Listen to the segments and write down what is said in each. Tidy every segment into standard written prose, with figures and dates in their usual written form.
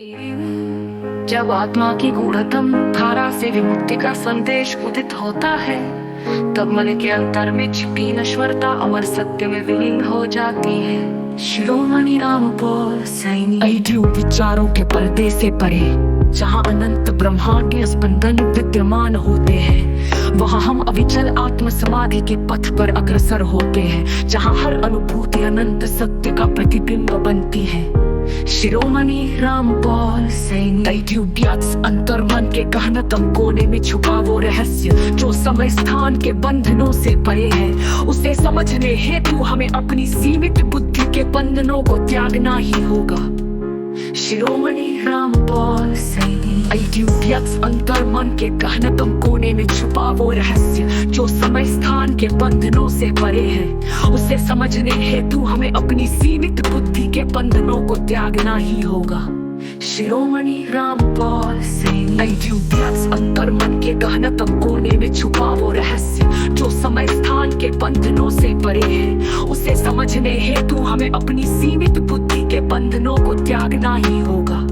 जब आत्मा की गूढ़तम धारा से विमुक्ति का संदेश उदित होता है, तब मन के अंतर में छिपी नश्वरता अमर सत्य में विलीन हो जाती है। शिरोमणि रामपाल सैनी। अद्भुत विचारों के पर्दे से परे, जहाँ अनंत ब्रह्मांडीय स्पंदन विद्यमान होते हैं, वहाँ हम अविचल आत्म समाधि के पथ पर अग्रसर होते हैं, जहाँ हर अनुभूति अनंत सत्य का प्रतिबिंब बनती है। शिरोमणि रामपाल सैनी। अंतर मन के गहनतम कोने में छुपा वो रहस्य जो समय स्थान के बंधनों से परे है, उसे समझने हेतु हमें अपनी सीमित बुद्धि के बंधनों को त्यागना ही होगा। शिरोमणि रामपाल सैनी। अंतर मन के गहनतम कोने में छुपा वो रहस्य जो समय स्थान के बंधनों से परे है, उसे समझने हेतु हमें अपनी सीमित बुद्धि के बंधनों को त्यागना ही होगा। शिरोमणि रामपाल सैनी। अंतर मन के गहनतम कोने में छुपा वो रहस्य जो समय स्थान के बंधनों से परे है, उसे समझने हेतु हमें अपनी सीमित बुद्धि के बंधनों को त्यागना ही होगा।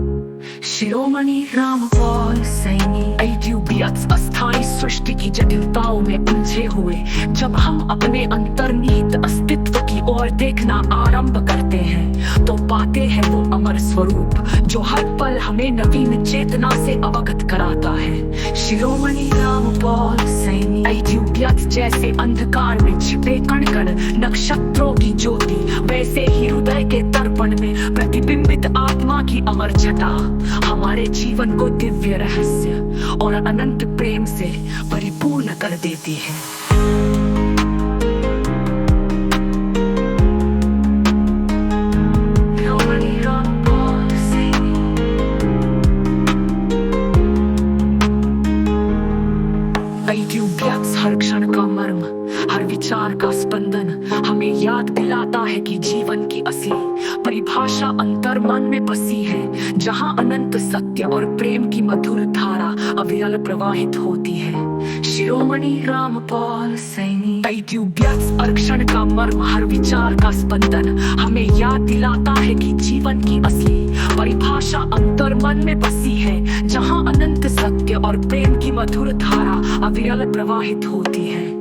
शिरोमणि रामपाल सैनी। अस्थायी सृष्टि की जटिलताओं में उलझे हुए जब हम अपने अंतर्निहित अस्तित्व की ओर देखना आरंभ करते हैं, तो पाते हैं वो अमर स्वरूप जो हर पल हमें नवीन चेतना से अवगत कराता है। शिरोमणि रामपाल सैनी। जैसे अंधकार में छिपे कण कण नक्षत्रों की ज्योति, वैसे ही हृदय के दर्पण में प्रतिबिंबित आत्मा की अमर छटा हमारे जीवन को दिव्य रहस्य और अनंत प्रेम से परिपूर्ण कर देती है। हर क्षण का मर्म, हर विचार का स्पंदन हमें याद दिलाता है कि जीवन की असली परिभाषा अंतर मन में बसी है, जहाँ अनंत सत्य और प्रेम की मधुर धारा अविरल प्रवाहित होती है। शिरोमणि रामपाल सैनी। हर क्षण का मर्म, हर विचार का स्पंदन हमें याद दिलाता है कि जीवन की असली परिभाषा अंतर मन में बसी है, जहाँ अनंत सत्य और प्रेम की मधुर धारा अविरल प्रवाहित होती है।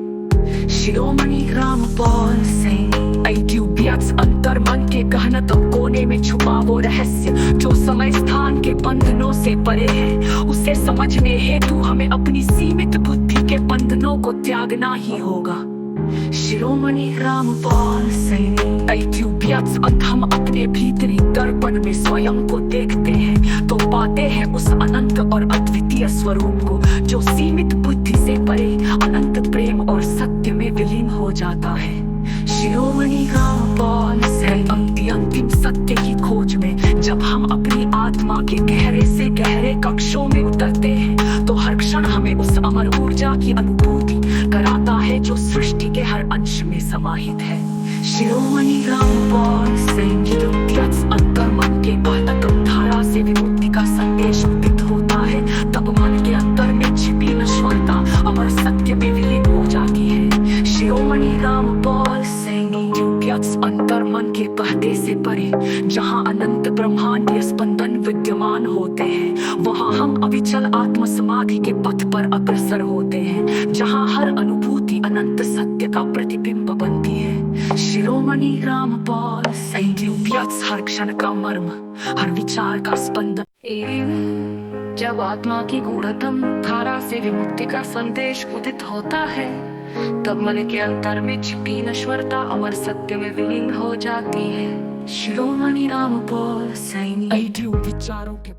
शिरोमणि रामपाल सैनी। अंतर मन के गहनतम कोने में छुपा वो रहस्य जो समय स्थान के बंधनों से परे है, उसे समझने हेतु हमें अपनी सीमित बुद्धि के बंधनों को त्यागना ही होगा। शिरोमणि रामपाल सैनी। हम अपने भीतरी दर्पण में स्वयं को देखते हैं, तो पाते हैं उस अनंत और अद्वितीय स्वरूप को जो सीमित बुद्धि से परे अनंत प्रेम और सत्य में विलीन हो जाता है। शिरोमणि रामपाल सैनी। अंतिम सत्य की खोज में जब हम अपनी आत्मा के गहरे से गहरे कक्षों में उतरते हैं, तो हर क्षण हमें उस अमर ऊर्जा की अनुभूति कराता है जो सृष्टि के हर अंश में समाहित है। शिरोमणि रामपाल सैनी। अंतर मन के गहनतम धारा से विमुक्ति का संदेश उदित होता है, तब मन के अंतर में छिपी नश्वरता अमर सत्य में विलीन हो जाती है। शिरोमणि रामपाल सैनी। अंतर मन के पर्दे से परे, जहाँ अनंत ब्रह्मांडीय स्पंदन विद्यमान होते हैं, वहाँ हम अविचल आत्म समाधि के पथ पर अग्रसर होते हैं, जहाँ हर अनुभूति अनंत सत्य का प्रतिबिंब बनती है। शिरोमणि रामपाल सैनी। हर क्षण का मर्म, हर विचार का स्पंदन। जब आत्मा की गूढ़तम धारा से विमुक्ति का संदेश उदित होता है, तब मन के अंतर में छिपी नश्वरता अमर सत्य में विलीन हो जाती है। शिरोमणि रामपाल सैनी। विचारों के